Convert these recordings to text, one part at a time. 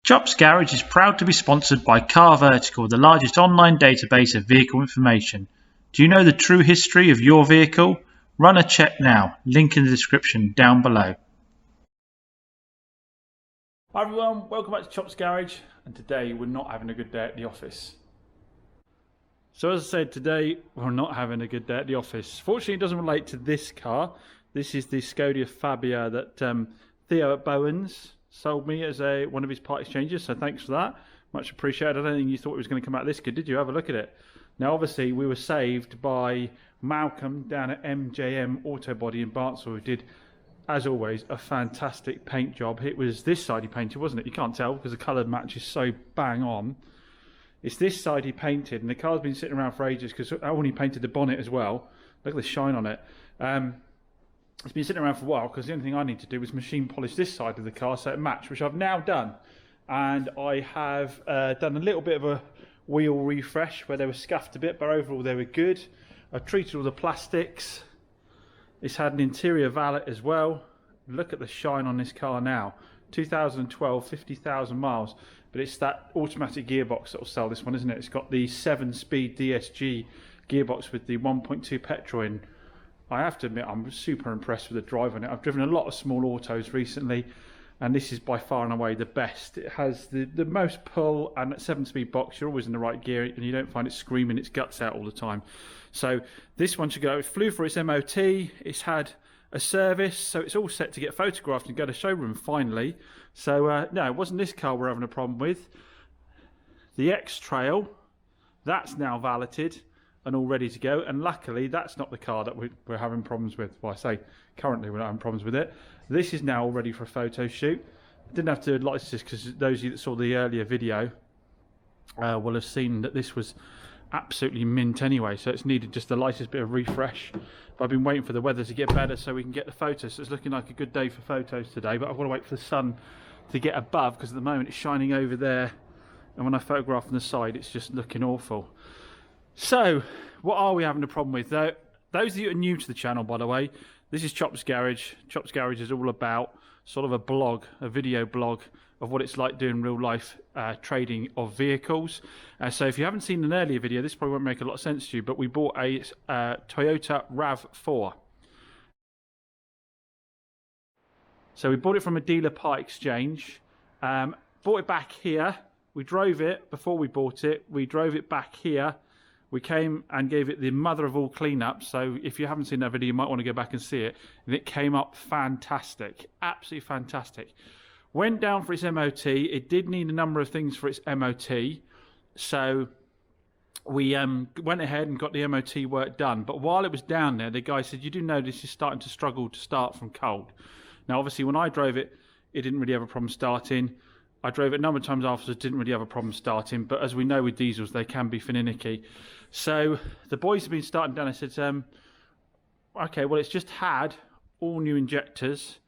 Chops Garage is proud to be sponsored by Car Vertical, the largest online database of vehicle information. Do you know the true history of your vehicle? Run a check now. Link in the description down below. Hi everyone, welcome back to Chops Garage, and today we're not having a good day at the office. So as I said, today we're not having a good day at the office. Fortunately, it doesn't relate to this car. This is the Skoda Fabia that Theo at Bowen's sold me as one of his part exchanges, so thanks for that. Much appreciated. I don't think you thought it was going to come out this good, did you? Have a look at it. Now obviously we were saved by Malcolm down at MJM Auto Body in Barnsley, who did, as always, a fantastic paint job. It was this side he painted, wasn't it? You can't tell because the colour match is so bang on. It's this side he painted, and the car's been sitting around for ages because I only painted the bonnet as well. Look at the shine on it. It's been sitting around for a while because the only thing I need to do is machine polish this side of the car so it match, which I've now done. And I have done a little bit of a wheel refresh where they were scuffed a bit, but overall they were good. I've treated all the plastics. It's had an interior valet as well. Look at the shine on this car now. 2012, 50,000 miles. But it's that automatic gearbox that will sell this one, isn't it? It's got the 7-speed DSG gearbox with the 1.2 petrol in. I have to admit, I'm super impressed with the drive on it. I've driven a lot of small autos recently, and this is by far and away the best. It has the most pull, and at 7-speed box, you're always in the right gear, and you don't find it screaming its guts out all the time. So this one should go. It flew for its MOT. It's had a service, so it's all set to get photographed and go to showroom finally. So no, it wasn't this car we're having a problem with. The X-Trail, that's now valeted and all ready to go, and luckily that's not the car that we're having problems with. Well, I say currently we're not having problems with it. This is now all ready for a photo shoot. I didn't have to license this because those of you that saw the earlier video will have seen that this was absolutely mint anyway, so it's needed just the lightest bit of refresh. But I've been waiting for the weather to get better so we can get the photos. So it's looking like a good day for photos today, but I've got to wait for the sun to get above because at the moment it's shining over there, and when I photograph from the side it's just looking awful. So what are we having a problem with? Those of you who are new to the channel, by the way, this is Chops Garage. Chops Garage is all about sort of a blog, a video blog of what it's like doing real life trading of vehicles. So if you haven't seen an earlier video, this probably won't make a lot of sense to you, but we bought a Toyota RAV4. So we bought it from a dealer part exchange, bought it back here. We drove it before we bought it. We drove it back here. We came and gave it the mother of all cleanups. So if you haven't seen that video, you might want to go back and see it. And it came up fantastic, absolutely fantastic. Went down for its MOT. It did need a number of things for its MOT. So we went ahead and got the MOT work done. But while it was down there, the guy said, you do know this is starting to struggle to start from cold. Now, obviously, when I drove it, it didn't really have a problem starting. I drove it a number of times afterwards, didn't really have a problem starting. But as we know with diesels, they can be finicky. So the boys have been starting down. I said, okay, well, it's just had all new injectors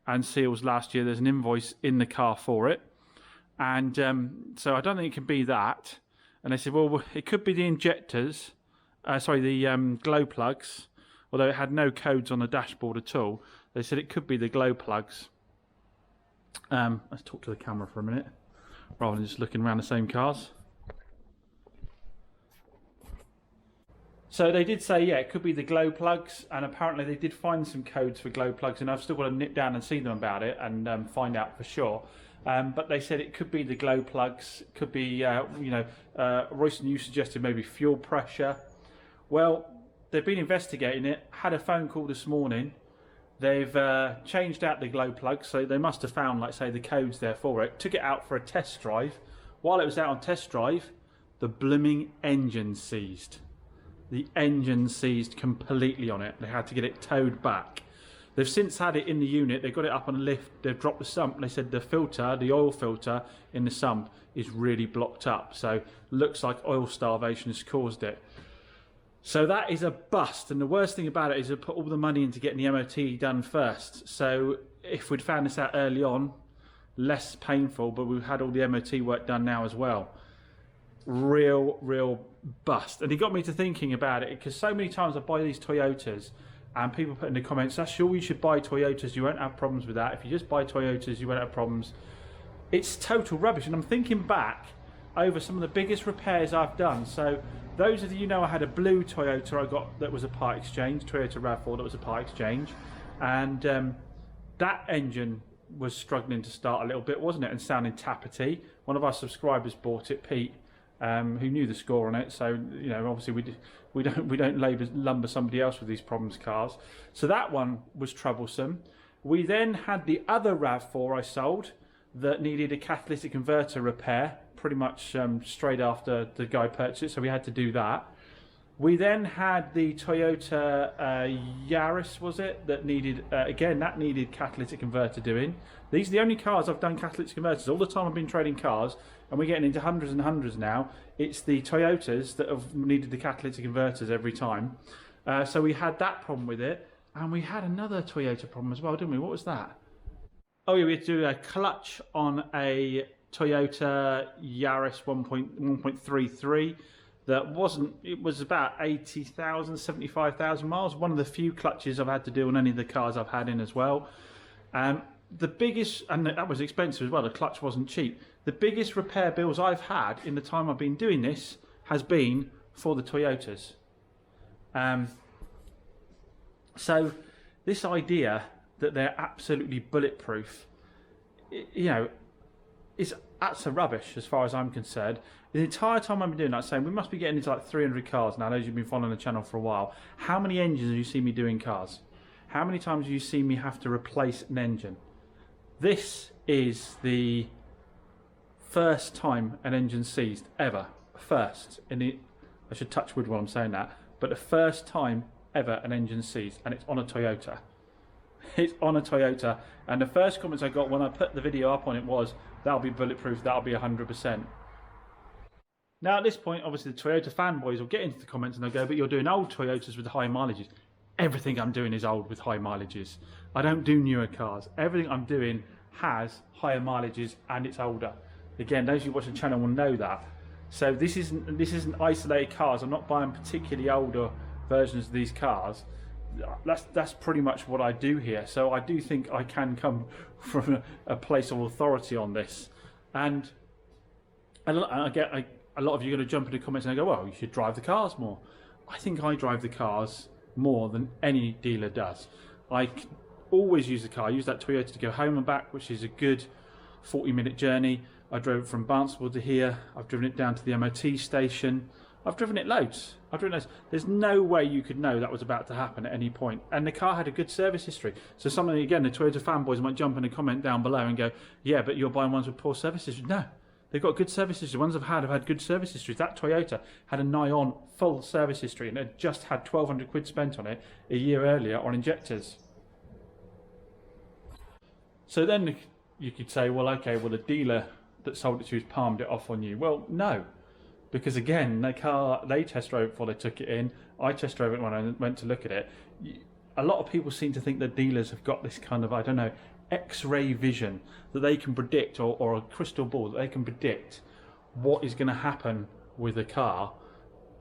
and seals last year. There's an invoice in the car for it. And so I don't think it can be that. And they said, well, it could be the injectors, the glow plugs, although it had no codes on the dashboard at all. They said it could be the glow plugs. Let's talk to the camera for a minute, rather than just looking around the same cars. So they did say, yeah, it could be the glow plugs, and apparently they did find some codes for glow plugs, and I've still got to nip down and see them about it and find out for sure. But they said it could be the glow plugs, could be, Royston, you suggested maybe fuel pressure. Well, they've been investigating it, had a phone call this morning. They've changed out the glow plugs, so they must have found, like say, the codes there for it. Took it out for a test drive. While it was out on test drive, the blooming engine seized. The engine seized completely on it. They had to get it towed back. They've since had it in the unit. They got it up on a lift. They've dropped the sump. They said the filter, the oil filter in the sump is really blocked up. So looks like oil starvation has caused it. So that is a bust. And the worst thing about it is they put all the money into getting the MOT done first. So if we'd found this out early on, less painful, but we've had all the MOT work done now as well. Real bust. And it got me to thinking about it, because so many times I buy these Toyotas and people put in the comments, that's sure you should buy Toyotas, you won't have problems with that. If you just buy Toyotas, you won't have problems. it's total rubbish. And I'm thinking back over some of the biggest repairs I've done. So those of you know, I had a blue Toyota I got that was a part exchange, Toyota RAV4 that was a part exchange, and that engine was struggling to start a little bit, wasn't it, and sounding tappety. One of our subscribers bought it, Pete, who knew the score on it. So you know, obviously we don't lumber somebody else with these problems cars. So that one was troublesome. We then had the other RAV4 I sold that needed a catalytic converter repair, pretty much straight after the guy purchased it, so we had to do that. We then had the Toyota Yaris, was it, that needed, again, that needed catalytic converter doing. These are the only cars I've done catalytic converters. All the time I've been trading cars, and we're getting into hundreds and hundreds now. It's the Toyotas that have needed the catalytic converters every time. So we had that problem with it, and we had another Toyota problem as well, didn't we? What was that? Oh yeah, we had to do a clutch on a Toyota Yaris 1.33 that wasn't, it was about 80,000, 75,000 miles. One of the few clutches I've had to do on any of the cars I've had in as well. The biggest, and that was expensive as well, the clutch wasn't cheap. The biggest repair bills I've had in the time I've been doing this has been for the Toyotas. So this idea that they're absolutely bulletproof, you know, is utter rubbish as far as I'm concerned. The entire time I've been doing that, saying we must be getting into like 300 cars now. Those who've been following the channel for a while, how many engines have you seen me doing cars? How many times have you seen me have to replace an engine? This is the first time an engine seized ever. First in the, I should touch wood while I'm saying that, but the first time ever an engine seized, and it's on a Toyota. It's on a Toyota, and the first comments I got when I put the video up on it was, that'll be bulletproof, that'll be 100%. Now at this point, obviously the Toyota fanboys will get into the comments and they'll go, but you're doing old Toyotas with high mileages. Everything I'm doing is old with high mileages. I don't do newer cars. Everything I'm doing has higher mileages and it's older. Again, those who watch the channel will know that. So this isn't isolated cars. I'm not buying particularly older versions of these cars. That's pretty much what I do here. So I do think I can come from a place of authority on this. And I get a lot of you are going to jump into the comments and go, well, you should drive the cars more. I think I drive the cars more than any dealer does. I always use the car. I use that Toyota to go home and back, which is a good 40-minute journey. I drove it from Barnstable to here. I've driven it down to the MOT station. I've driven it loads. There's no way you could know that was about to happen at any point. And the car had a good service history. So somebody, again, the Toyota fanboys might jump in a comment down below and go, yeah, but you're buying ones with poor service history. No, they've got good service history. The ones I've had good service history. That Toyota had a nigh on full service history and had just had 1,200 quid spent on it a year earlier on injectors. So then you could say, well, okay, well, the dealer that sold it to you has palmed it off on you. Well, no. Because again, the car, they test drove it before they took it in. I test drove it when I went to look at it. A lot of people seem to think that dealers have got this kind of, I don't know, X-ray vision that they can predict, or a crystal ball that they can predict what is going to happen with a car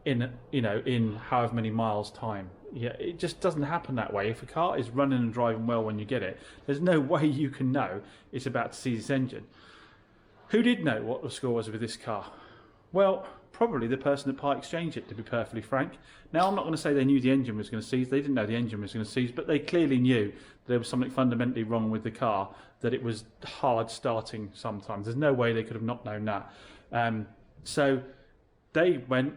in however many miles time. Yeah, it just doesn't happen that way. If a car is running and driving well when you get it, there's no way you can know it's about to seize this engine. Who did know what the score was with this car? Well, probably the person that part exchanged it, to be perfectly frank. Now, I'm not going to say they knew the engine was going to seize. They didn't know the engine was going to seize, but they clearly knew there was something fundamentally wrong with the car, that it was hard starting sometimes. There's no way they could have not known that. So they went,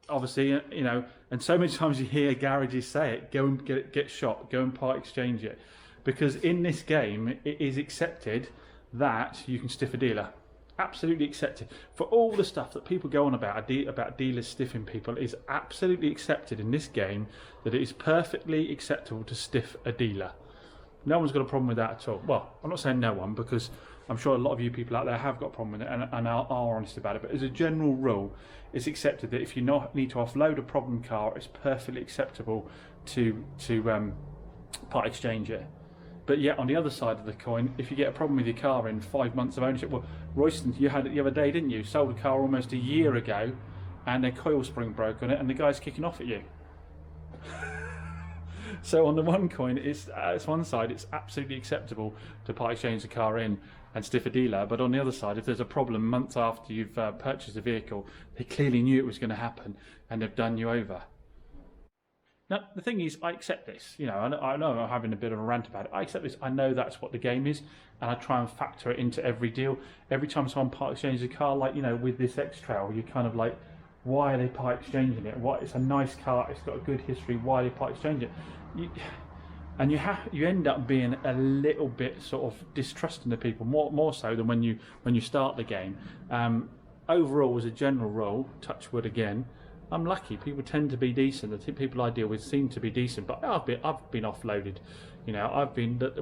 obviously, and so many times you hear garages say it, go and get shot, go and part exchange it. Because in this game, it is accepted that you can stiff a dealer. Absolutely accepted. For all the stuff that people go on about dealers stiffing people, is absolutely accepted in this game that it is perfectly acceptable to stiff a dealer. No one's got a problem with that at all. Well, I'm not saying no one, because I'm sure a lot of you people out there have got a problem with it and are honest about it. But as a general rule, it's accepted that if you need to offload a problem car, it's perfectly acceptable to part exchange it. But yet, on the other side of the coin, if you get a problem with your car in 5 months of ownership, well, Royston, you had it the other day, didn't you? Sold a car almost a year ago, and their coil spring broke on it, and the guy's kicking off at you. So on the one coin, it's one side, it's absolutely acceptable to part exchange the car in and stiff a dealer, but on the other side, if there's a problem months after you've purchased a vehicle, they clearly knew it was going to happen and they've done you over. Now, the thing is, I accept this. You know, I know I'm having a bit of a rant about it. I accept this. I know that's what the game is, and I try and factor it into every deal. Every time someone part exchanges a car, like, you know, with this X-Trail, you're kind of like, why are they part exchanging it? Why? It's a nice car. It's got a good history. Why are they part exchanging it? You end up being a little bit sort of distrusting the people, more so than when you start the game. Overall, as a general rule, touch wood again, I'm lucky. People tend to be decent. The people I deal with seem to be decent, but I've been offloaded. You know,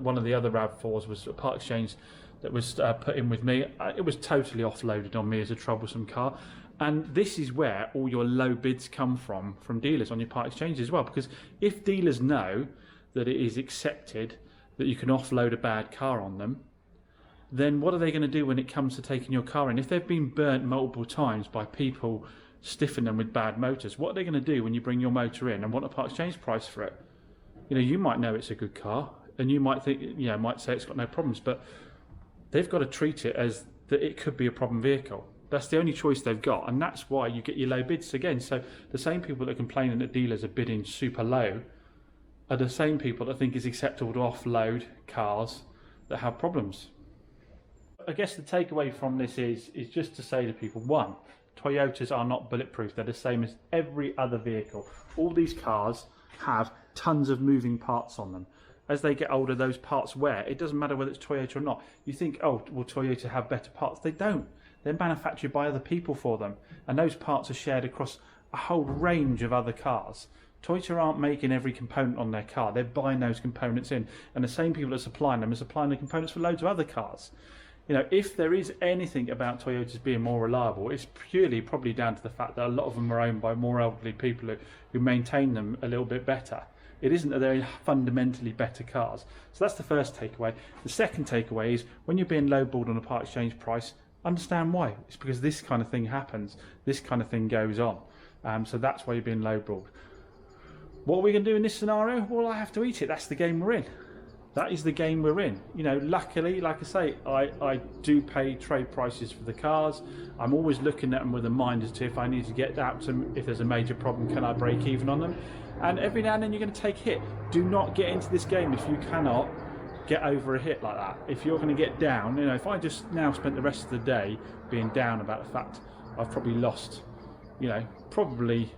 one of the other RAV4s was a part exchange that was put in with me. It was totally offloaded on me as a troublesome car. And this is where all your low bids come from dealers on your part exchange as well. Because if dealers know that it is accepted that you can offload a bad car on them, then what are they going to do when it comes to taking your car in? If they've been burnt multiple times by people stiffing them with bad motors, what are they going to do when you bring your motor in and want a part exchange price for it? You know, you might know it's a good car and you might think, you know, might say it's got no problems, but they've got to treat it as that it could be a problem vehicle. That's the only choice they've got, and that's why you get your low bids again. So the same people that are complaining that dealers are bidding super low are the same people that think it's acceptable to offload cars that have problems. I guess the takeaway from this is just to say to people, one, Toyotas are not bulletproof. They're the same as every other vehicle. All these cars have tons of moving parts on them. As they get older, those parts wear. It doesn't matter whether it's Toyota or not. You think, oh, will Toyota have better parts? They don't. They're manufactured by other people for them. And those parts are shared across a whole range of other cars. Toyota aren't making every component on their car. They're buying those components in. And the same people that are supplying them are supplying the components for loads of other cars. You know, if there is anything about Toyotas being more reliable, it's purely probably down to the fact that a lot of them are owned by more elderly people who maintain them a little bit better. It isn't that they're fundamentally better cars. So that's the first takeaway. The second takeaway is when you're being lowballed on a part exchange price, understand why. It's because this kind of thing happens. This kind of thing goes on. So that's why you're being lowballed. What are we going to do in this scenario? Well, I have to eat it. That's the game we're in. That is the game we're in. You know, luckily, like I say, I do pay trade prices for the cars. I'm always looking at them with a mind as to if I need to get out to them, if there's a major problem, can I break even on them? And every now and then you're going to take a hit. Do not get into this game if you cannot get over a hit like that. If you're going to get down, you know, if I just now spent the rest of the day being down about the fact I've probably lost, you know, probably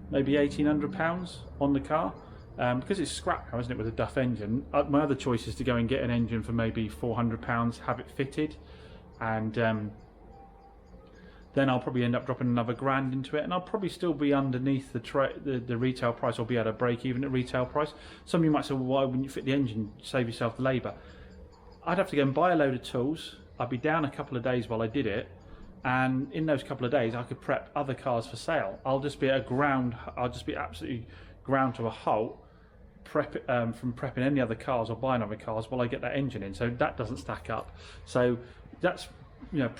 maybe £1,800 on the car. Because it's scrap now, isn't it, with a Duff engine. My other choice is to go and get an engine for maybe £400, have it fitted, and then I'll probably end up dropping another grand into it, and I'll probably still be underneath the retail price, or be able to break even at retail price. Some of you might say, well, why wouldn't you fit the engine, save yourself the labour? I'd have to go and buy a load of tools. I'd be down a couple of days while I did it, and in those couple of days I could prep other cars for sale. I'll just be absolutely ground to a halt from prepping any other cars or buying other cars while I get that engine in. So that doesn't stack up. So that's, you know,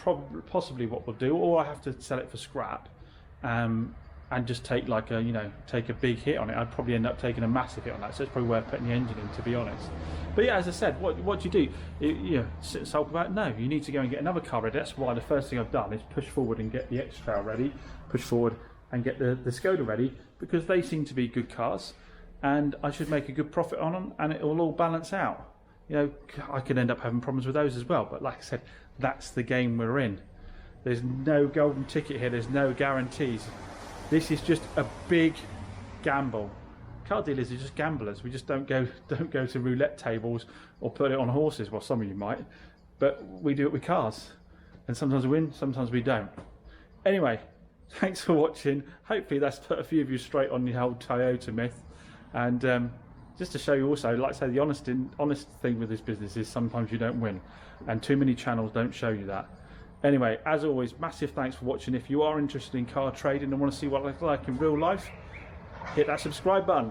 possibly what we'll do, or I have to sell it for scrap and just take like a, you know, take a big hit on it. I'd probably end up taking a massive hit on that, so it's probably worth putting the engine in, to be honest. But yeah, as I said, what do you do? You know, sit and sulk about it? No, you need to go and get another car ready. That's why the first thing I've done is push forward and get the X-Trail ready, push forward and get the Skoda ready, because they seem to be good cars and I should make a good profit on them, and it will all balance out. You know, I could end up having problems with those as well, but like I said, that's the game we're in. There's no golden ticket here, there's no guarantees. This is just a big gamble. Car dealers are just gamblers. We just don't go to roulette tables or put it on horses. Well, some of you might, but we do it with cars, and sometimes we win, sometimes we don't. Anyway, thanks for watching. Hopefully that's put a few of you straight on the whole Toyota myth. And just to show you also, like I say, the honest thing with this business is sometimes you don't win, and too many channels don't show you that. Anyway, as always, massive thanks for watching. If you are interested in car trading and want to see what I look like in real life, hit that subscribe button.